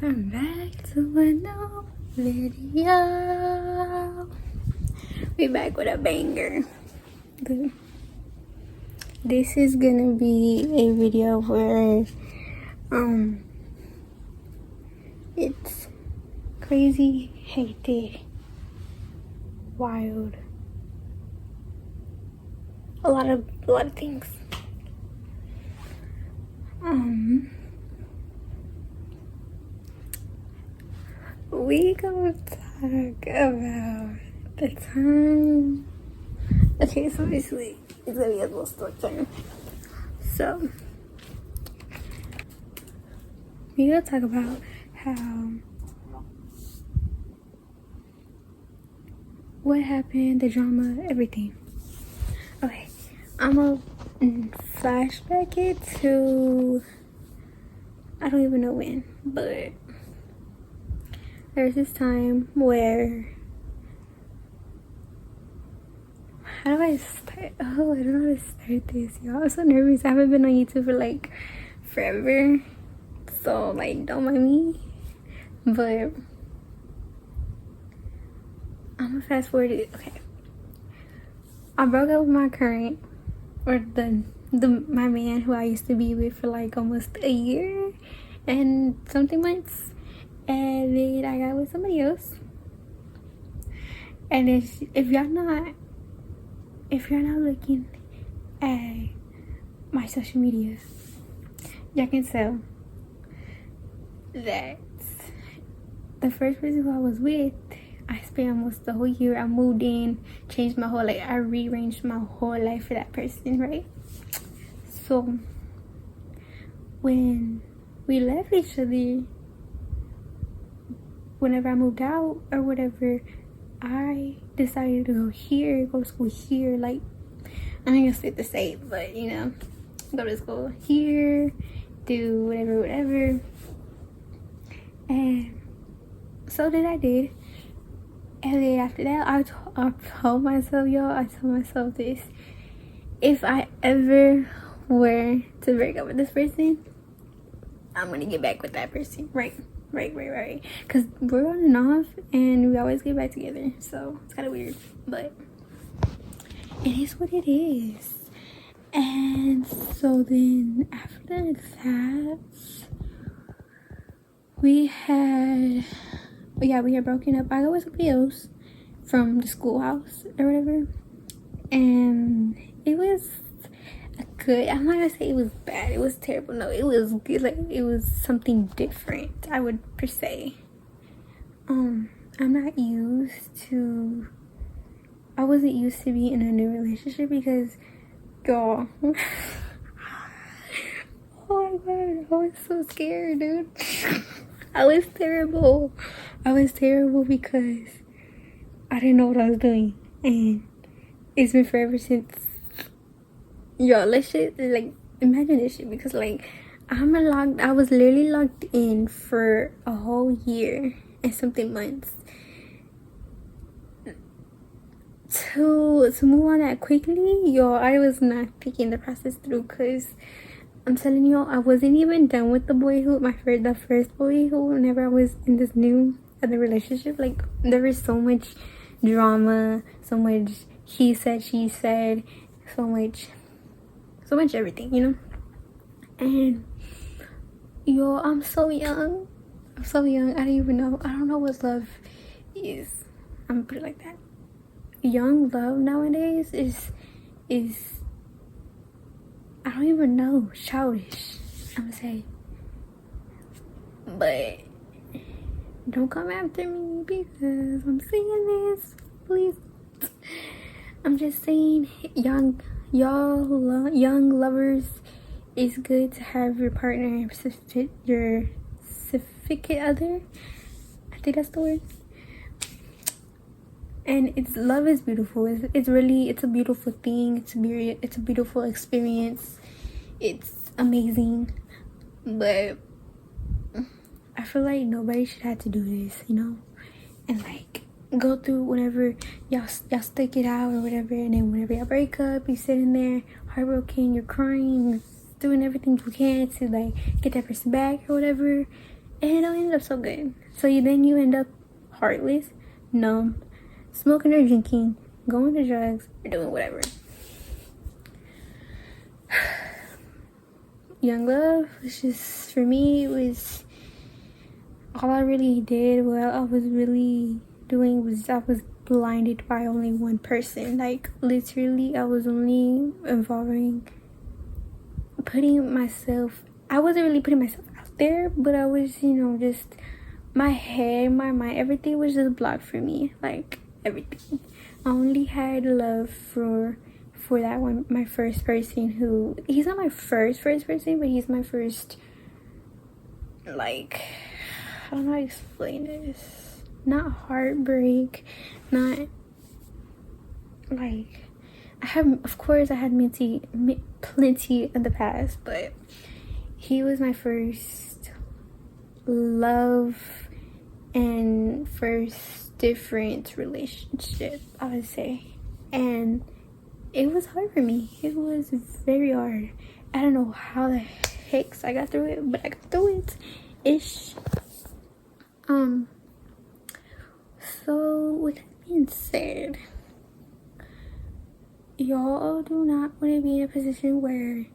I'm back to a new video. We back with a banger. This is gonna be a video where it's crazy, hectic, wild, a lot of things. We gonna talk about the time. Okay, so basically it's gonna be a little story time. So we gonna talk about how what happened, the drama, everything. Okay, I'm gonna flashback it to I don't even know when, but there's this time where how do I start? Oh, I don't know how to start this, y'all. I'm so nervous. I haven't been on YouTube for like forever, so like don't mind me. But I'm gonna fast forward it. Okay, I broke up with my current, or my man who I used to be with for like almost a year and something months. And then I got with somebody else. And if you're not looking at my social media, y'all can tell that the first person who I was with, I spent almost the whole year. I moved in, changed my whole life. I rearranged my whole life for that person, right? So when we left each other, whenever I moved out or whatever, I decided to go to school here. Like, I'm not gonna say the same, but you know, go to school here, do whatever. And so I did. And then after that, I told myself, y'all, I told myself this: if I ever were to break up with this person, I'm gonna get back with that person, right? Because we're on and off and we always get back together, so it's kind of weird, but it is what it is. And so then after that, we had broken up. I got with somebody else from the schoolhouse or whatever, and it was good. I'm not gonna say it was bad, it was terrible. No, it was good. Like, it was something different, I would per se. I wasn't used to be in a new relationship because, y'all, oh my god, I was so scared, dude. I was terrible because I didn't know what I was doing, and it's been forever since. Yo, let's just like imagine this shit, because like I was literally locked in for a whole year and something months. To move on that quickly, yo, I was not thinking the process through, because I'm telling you, I wasn't even done with the first boy who, whenever I was in this new other relationship, like there was so much drama, so much he said, she said, so much everything, you know. And yo, I'm so young. I don't know what love is. I'm gonna put it like that. Young love nowadays is I don't even know, childish, I'm gonna say. But don't come after me because I'm saying this, please. I'm just saying, young lovers, it's good to have your partner, your significant other, I think that's the word. And love is beautiful. It's a beautiful thing. It's a beautiful experience. It's amazing. But I feel like nobody should have to do this, you know, and like go through whatever, y'all stick it out or whatever, and then whenever y'all break up, you sitting there heartbroken, you're crying, doing everything you can to like get that person back or whatever, and it don't end up so good. So you end up heartless, numb, smoking or drinking, going to drugs, or doing whatever. Young love was just, for me, it was all I really did. What I was really doing was I was blinded by only one person. Like, literally, I was only putting myself, I wasn't really putting myself out there, but I was, just my head, my mind, everything was just blocked for me. Like, everything. I only had love for that one, my first person, who, he's not my first person, but he's my first, like, I don't know how to explain this. Not heartbreak, not, like, I had plenty in the past, but he was my first love and first different relationship, I would say. And it was hard for me. It was very hard. I don't know how the heck I got through it, but I got through it ish. So with that being said, y'all do not want to be in a position where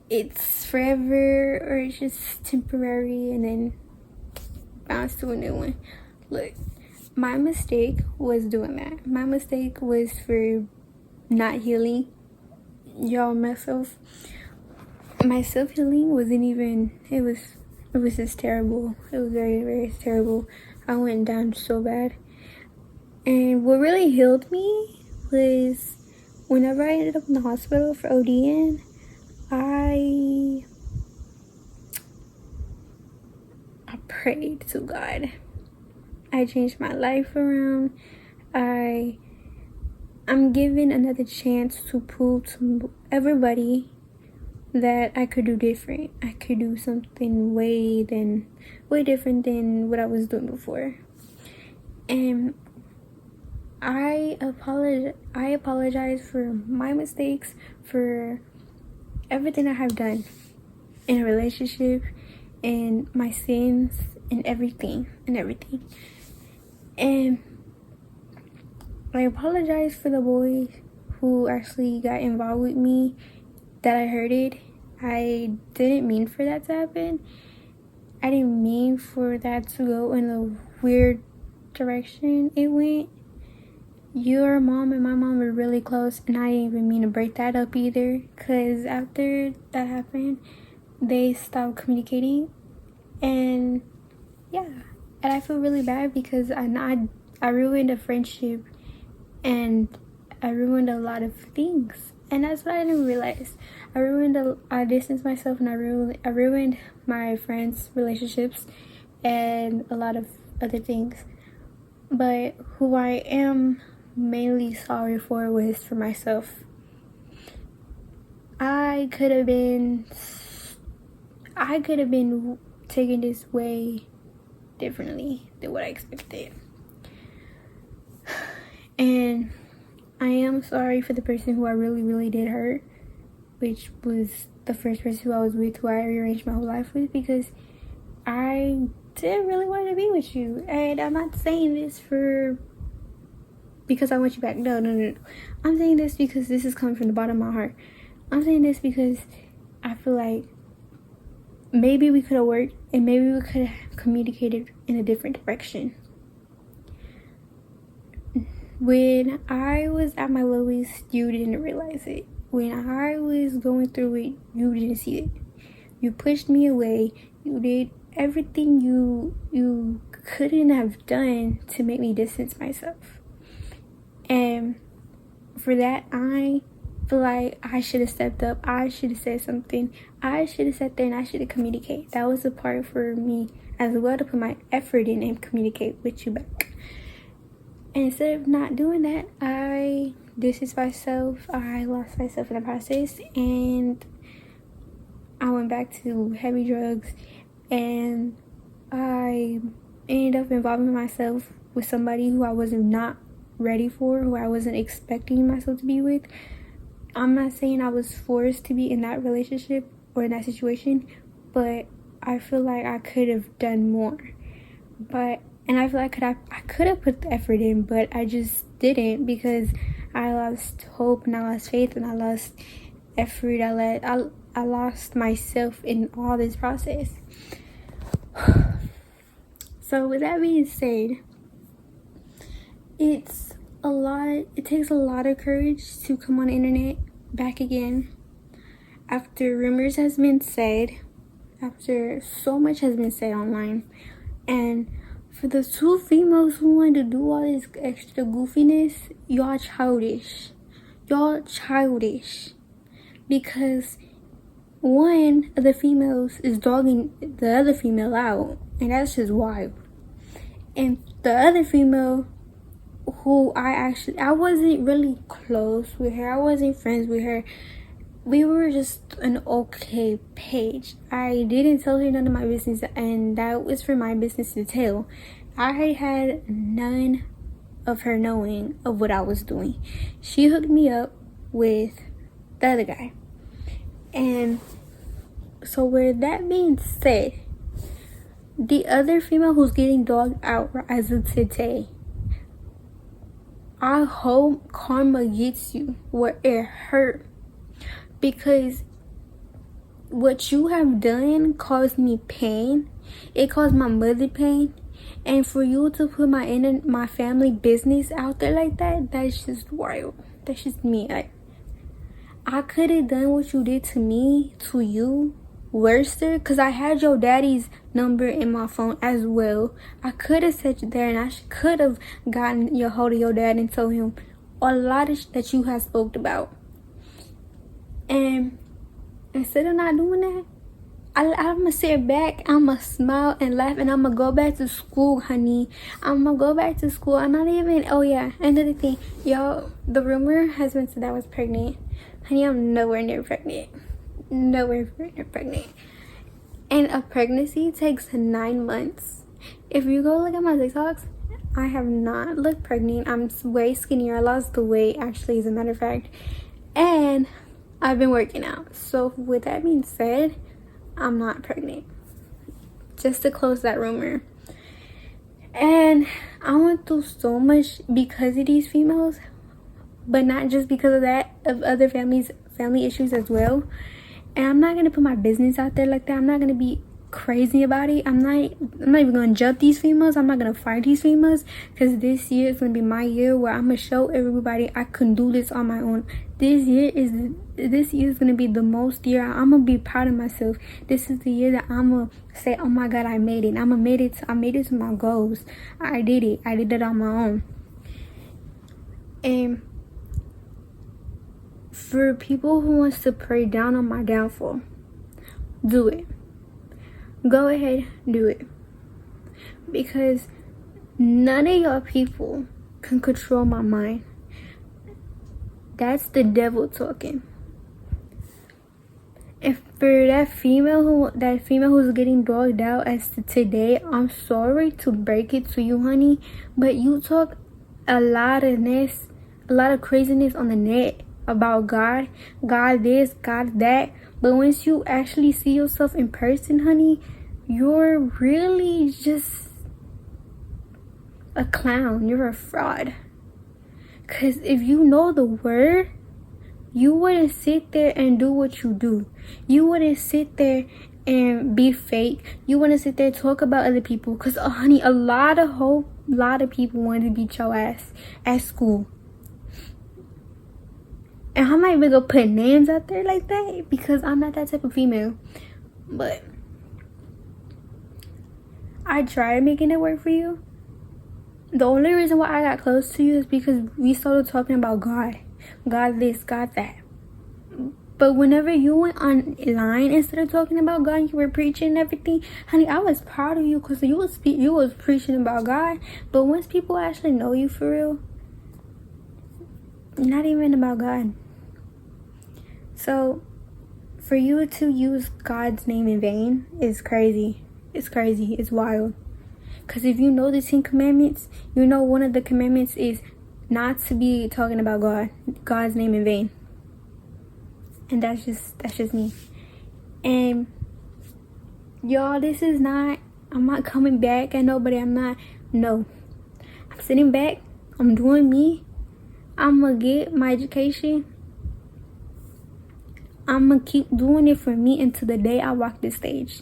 it's forever or it's just temporary and then bounce to a new one. Look, my mistake was doing that. My mistake was for not healing. Y'all, my self-healing wasn't even, it was just terrible. It was very, very terrible. I went down so bad. And what really healed me was whenever I ended up in the hospital for ODing, I prayed to God. I changed my life around. I'm given another chance to prove to everybody that I could do different. I could do something way different than what I was doing before. And I apologize for my mistakes, for everything I have done in a relationship, and my sins, and everything. And I apologize for the boys who actually got involved with me, that I hurted. I didn't mean for that to happen. I didn't mean for that to go in the weird direction it went. Your mom and my mom were really close, and I didn't even mean to break that up either, because after that happened, they stopped communicating. And yeah, and I feel really bad because I ruined a friendship, and I ruined a lot of things, and that's what I didn't realize. I distanced myself, and I ruined my friends' relationships and a lot of other things. But who I am mainly sorry for was for myself. I could have been taking this way differently than what I expected. And I am sorry for the person who I really, really did hurt, which was the first person who I was with, who I rearranged my whole life with, because I didn't really want to be with you. And I'm not saying this because I want you back. No. I'm saying this because this is coming from the bottom of my heart. I'm saying this because I feel like maybe we could have worked, and maybe we could have communicated in a different direction. When I was at my lowest, you didn't realize it. When I was going through it, you didn't see it. You pushed me away. You did everything you couldn't have done to make me distance myself. And for that, I feel like I should have stepped up. I should have said something. I should have sat there and I should have communicated. That was a part for me as well, to put my effort in and communicate with you back. And instead of not doing that, I distanced myself. I lost myself in the process, and I went back to heavy drugs, and I ended up involving myself with somebody who I was not ready for, who I wasn't expecting myself to be with. I'm not saying I was forced to be in that relationship, or in that situation, but I feel like I could have done more. And I feel like I could have put the effort in, but I just didn't, because I lost hope and I lost faith and I lost effort. I lost myself in all this process. So with that being said, it takes a lot of courage to come on the internet back again after rumors has been said, after so much has been said online. And for the two females who wanted to do all this extra goofiness, y'all childish. Because one of the females is dogging the other female out, and that's just wild. And the other female, who I wasn't really close with her, I wasn't friends with her, we were just an okay page. I didn't tell her none of my business, and that was for my business to tell. I had none of her knowing of what I was doing. She hooked me up with the other guy. And so with that being said, the other female who's getting dogged out as of today, I hope karma gets you where it hurt, because what you have done caused me pain. It caused my mother pain, and for you to put my family business out there like that, that's just wild. That's just me. I could have done what you did to me, to you, worse, because I had your daddy's number in my phone as well. I could have sat you there, and I could have gotten your hold of your dad and told him a lot of that you have spoke about. And instead of not doing that, I'm gonna sit back, I'm gonna smile and laugh, and I'm gonna go back to school, honey. I'm gonna go back to school. I'm not even, oh yeah, another thing, y'all, the rumor has been said that I was pregnant. Honey, I'm nowhere near pregnant. Nowhere near pregnant. And a pregnancy takes 9 months. If you go look at my TikToks, I have not looked pregnant. I'm way skinnier. I lost the weight, actually, as a matter of fact. And I've been working out. So with that being said, I'm not pregnant. Just to close that rumor. And I went through so much because of these females, but not just because of that, of other family issues as well. And I'm not gonna put my business out there like that. I'm not gonna be crazy about it. I'm not even gonna jump these females. I'm not gonna fight these females, because this year is gonna be my year where I'm gonna show everybody I can do this on my own. This year is gonna be the most year I'm gonna be proud of myself. This is the year that I'm gonna say, oh my god, I made it. I made it to my goals. I did it on my own. And for people who wants to pray down on my downfall, do it. Go ahead, do it. Because none of y'all people can control my mind. That's the devil talking. And for that female who's getting dogged out as to today, I'm sorry to break it to you, honey, but you talk a lot of craziness on the net about God this, God that. But once you actually see yourself in person, honey, you're really just a clown. You're a fraud. Because if you know the word, you wouldn't sit there and do what you do. You wouldn't sit there and be fake. You wouldn't sit there and talk about other people. Because, honey, a lot of people wanted to beat your ass at school. And I'm not even gonna put names out there like that, because I'm not that type of female. But I tried making it work for you. The only reason why I got close to you is because we started talking about God. God this, God that. But whenever you went online instead of talking about God, you were preaching and everything, honey, I was proud of you, because you was preaching about God. But once people actually know you for real, not even about God. So for you to use God's name in vain is crazy. It's crazy. It's wild. Because if you know the 10 commandments, you know one of the commandments is not to be talking about God's name in vain. And that's just me. And y'all, I'm not coming back at nobody. No. I'm sitting back. I'm doing me. I'm gonna get my education. I'm gonna keep doing it for me until the day I walk this stage.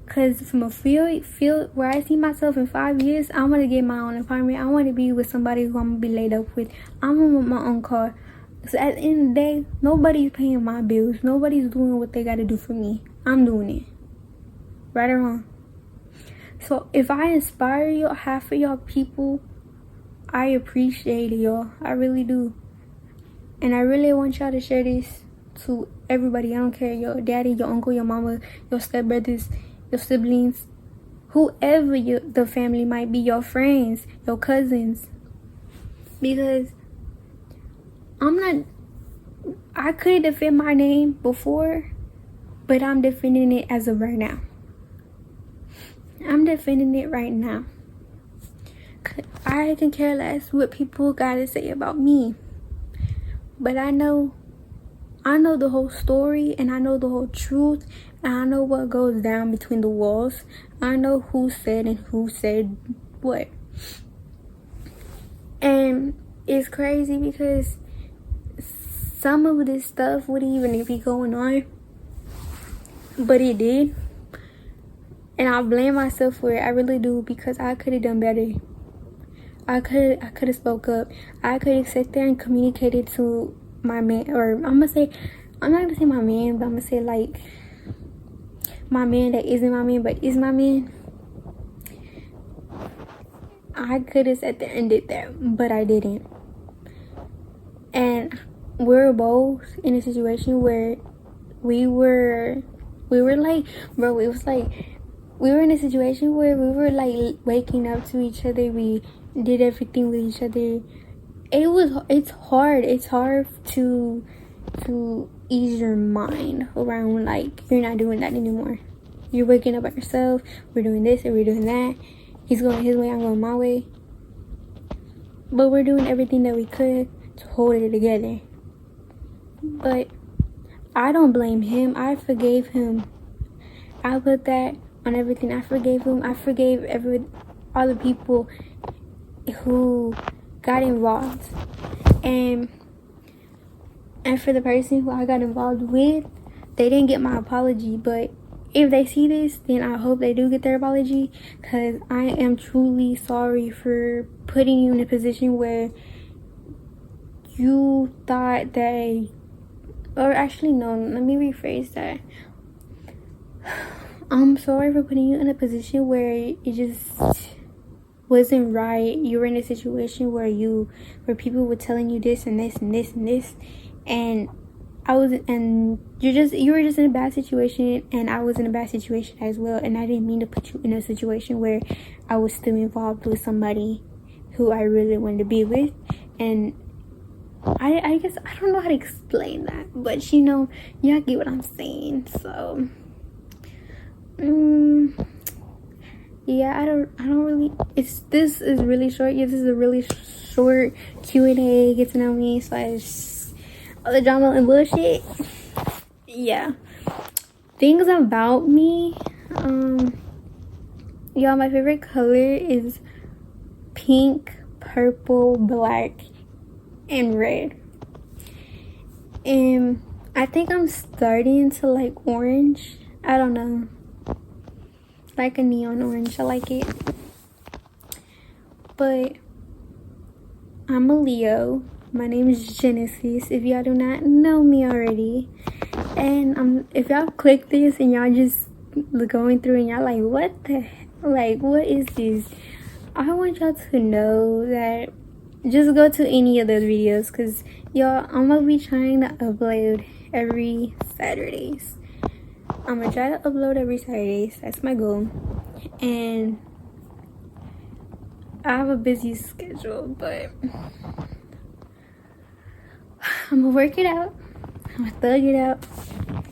Cause from a field where I see myself in 5 years, I want to get my own apartment. I want to be with somebody who I'm gonna be laid up with. I want my own car. So at the end of the day, nobody's paying my bills. Nobody's doing what they gotta do for me. I'm doing it. Right or wrong. So if I inspire y'all, half of y'all people, I appreciate it, y'all. I really do. And I really want y'all to share this to everybody. I don't care, your daddy, your uncle, your mama, your stepbrothers, your siblings, whoever the family might be, your friends, your cousins. Because I could defend my name before, but I'm defending it as of right now. I'm defending it right now. I can care less what people gotta say about me. But I know the whole story, and I know the whole truth, and I know what goes down between the walls. I know who said and who said what. And it's crazy because some of this stuff wouldn't even be going on, but it did. And I blame myself for it. I really do, because I could have done better. I could have spoke up. I could have sat there and communicated to my man, or I'm not gonna say my man, but I'm gonna say like my man that isn't my man but is my man. I could have sat there and did that, but I didn't. And we're both in a situation where we were like, bro, it was like we were in a situation where we were like waking up to each other. We did everything with each other. It's hard to ease your mind around like you're not doing that anymore. You're waking up by yourself. We're doing this and we're doing that. He's going his way, I'm going my way. But we're doing everything that we could to hold it together. But I don't blame him. I forgave him. I put that on everything. I forgave him. I forgave all the people who got involved. And for the person who I got involved with, they didn't get my apology. But if they see this, then I hope they do get their apology, because I am truly sorry for putting you in a position where you thought that, or actually no, let me rephrase that. I'm sorry for putting you in a position where it just wasn't right. You were in a situation where people were telling you this and this and this and this, and you were just in a bad situation, and I was in a bad situation as well. And I didn't mean to put you in a situation where I was still involved with somebody who I really wanted to be with. And I guess I don't know how to explain that, but y'all get what I'm saying. So yeah, I don't really, this is really short. Yeah, this is a really short QNA, get to know me / all the drama and bullshit. Yeah, things about me. Y'all, my favorite color is pink, purple, black, and red. And I think I'm starting to like orange. I don't know, like a neon orange. I like it. But I'm a Leo. My name is Genesis, if y'all do not know me already. And if y'all click this and y'all just going through and y'all like, what the heck? Like, what is this? I want y'all to know that just go to any of those videos, because y'all, I'm gonna be trying to upload every Saturdays. I'm gonna try to upload every Saturdays. That's my goal. And I have a busy schedule, but I'm gonna work it out. I'm gonna thug it out.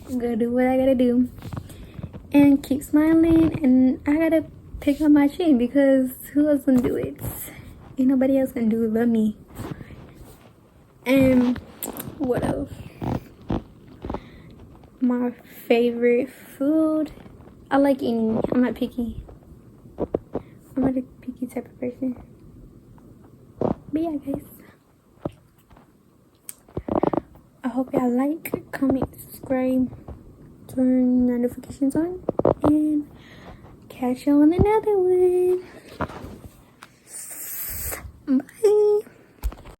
I'm gonna do what I gotta do and keep smiling. And I gotta pick up my chin, because who else gonna do it? Ain't nobody else gonna do it but me. And what else? my favorite food. I like any. I'm not picky. I'm not a picky type of person. But yeah, guys. I hope y'all like, comment, subscribe, turn notifications on, and catch you on another one. Bye.